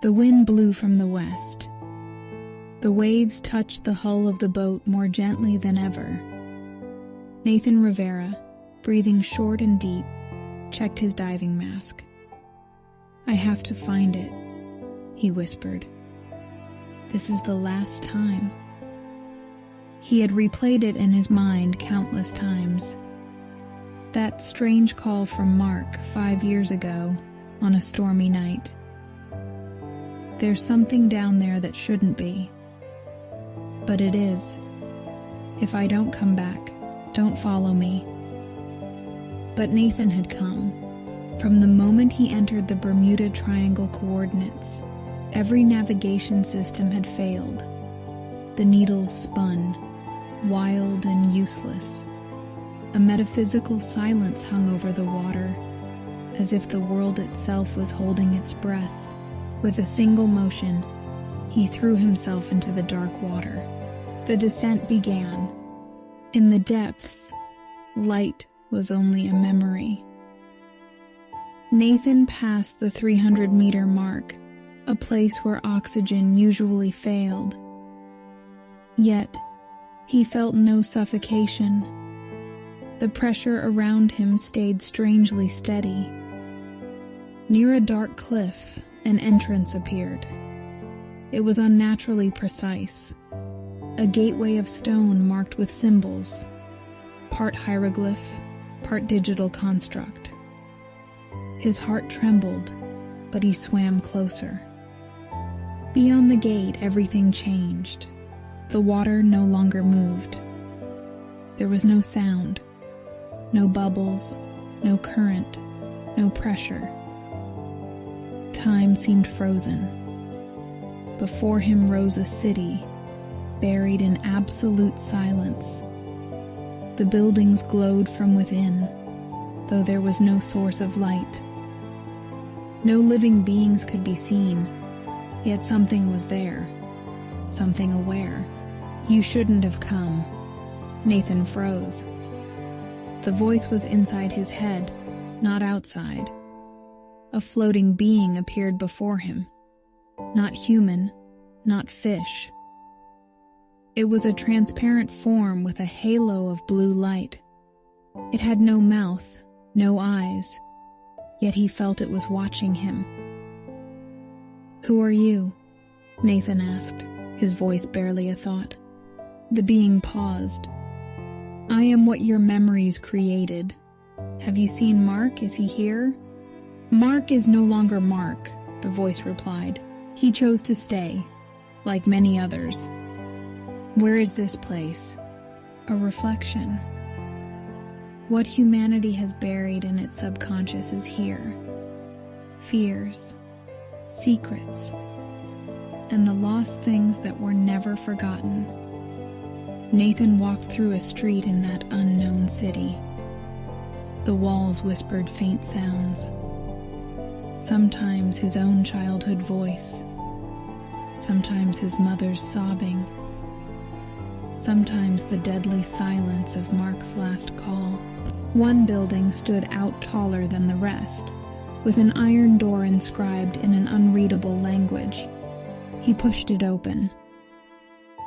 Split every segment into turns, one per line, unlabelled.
The wind blew from the west. The waves touched the hull of the boat more gently than ever. Nathan Rivera, breathing short and deep, checked his diving mask. "I have to find it," he whispered. "This is the last time." He had replayed it in his mind countless times. That strange call from Mark 5 years ago on a stormy night. There's something down there that shouldn't be. But it is. If I don't come back, don't follow me. But Nathan had come. From the moment he entered the Bermuda Triangle coordinates, every navigation system had failed. The needles spun, wild and useless. A metaphysical silence hung over the water, as if the world itself was holding its breath. With a single motion, he threw himself into the dark water. The descent began. In the depths, light was only a memory. Nathan passed the 300-meter mark, a place where oxygen usually failed. Yet, he felt no suffocation. The pressure around him stayed strangely steady. Near a dark cliff, an entrance appeared. It was unnaturally precise. A gateway of stone marked with symbols, part hieroglyph, part digital construct. His heart trembled, but he swam closer. Beyond the gate, everything changed. The water no longer moved. There was no sound, no bubbles, no current, no pressure. Time seemed frozen. Before him rose a city, buried in absolute silence. The buildings glowed from within, though there was no source of light. No living beings could be seen, yet something was there, something aware. "You shouldn't have come." Nathan froze. The voice was inside his head, not outside. A floating being appeared before him. Not human, not fish. It was a transparent form with a halo of blue light. It had no mouth, no eyes, yet he felt it was watching him. "Who are you?" Nathan asked, his voice barely a thought. The being paused. "I am what your memories created. Have you seen Mark? Is he here?" "Mark is no longer Mark," the voice replied. "He chose to stay, like many others." "Where is this place?" "A reflection. What humanity has buried in its subconscious is here. Fears, secrets, and the lost things that were never forgotten." Nathan walked through a street in that unknown city. The walls whispered faint sounds. Sometimes his own childhood voice. Sometimes his mother's sobbing. Sometimes the deadly silence of Mark's last call. One building stood out taller than the rest, with an iron door inscribed in an unreadable language. He pushed it open.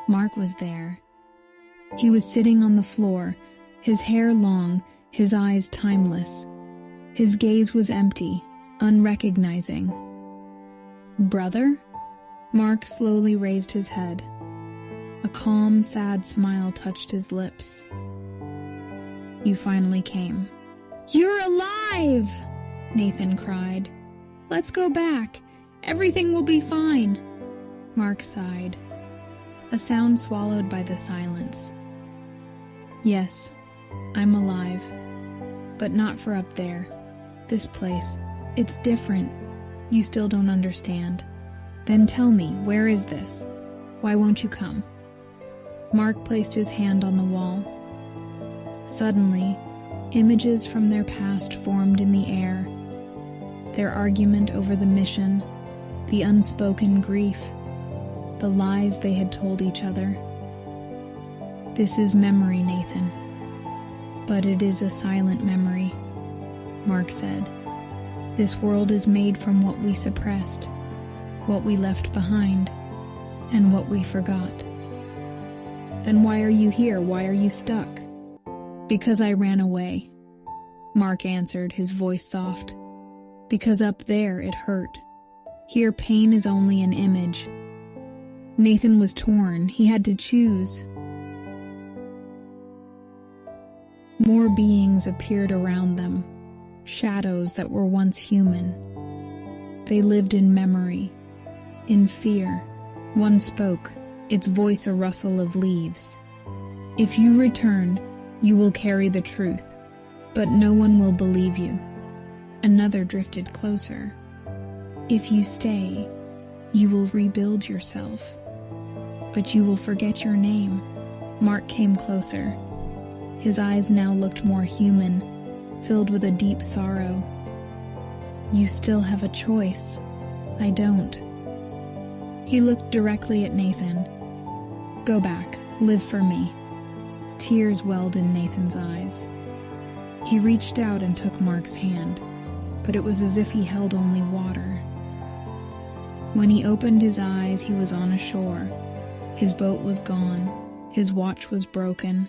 Mark was there. He was sitting on the floor, his hair long, his eyes timeless. His gaze was empty, unrecognizing. "Brother?" Mark slowly raised his head. A calm, sad smile touched his lips. "You finally came." "You're alive!" Nathan cried. "Let's go back. Everything will be fine." Mark sighed, a sound swallowed by the silence. "Yes, I'm alive, but not for up there. This place, it's different. You still don't understand. Then tell me, where is this? Why won't you come?" Mark placed his hand on the wall. Suddenly, images from their past formed in the air. Their argument over the mission, the unspoken grief, the lies they had told each other. "This is memory, Nathan. But it is a silent memory," Mark said. "This world is made from what we suppressed. what we left behind, and what we forgot. Then why are you here? Why are you stuck? Because I ran away, Mark answered, his voice soft. Because up there it hurt. Here pain is only an image. Nathan was torn. He had to choose. More beings appeared around them, shadows that were once human. They lived in memory, in fear. One spoke, its voice a rustle of leaves. If you return, you will carry the truth, but no one will believe you. Another drifted closer. If you stay, you will rebuild yourself, but you will forget your name. Mark came closer. His eyes now looked more human, filled with a deep sorrow. You still have a choice. I don't. He looked directly at Nathan. Go back, live for me. Tears welled in Nathan's eyes. He reached out and took Mark's hand, but it was as if he held only water. When he opened his eyes, he was on a shore. His boat was gone. His watch was broken.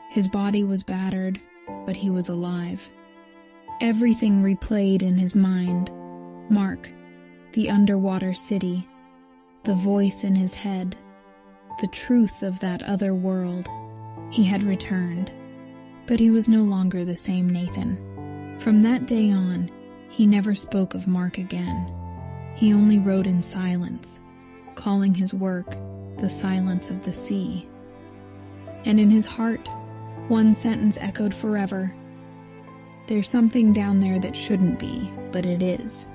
His body was battered, but he was alive. Everything replayed in his mind. Mark, the underwater city, the voice in his head, the truth of that other world. He had returned, but he was no longer the same Nathan. From that day on, he never spoke of Mark again. He only wrote in silence, calling his work the silence of the sea. And in his heart, one sentence echoed forever. There's something down there that shouldn't be, but it is.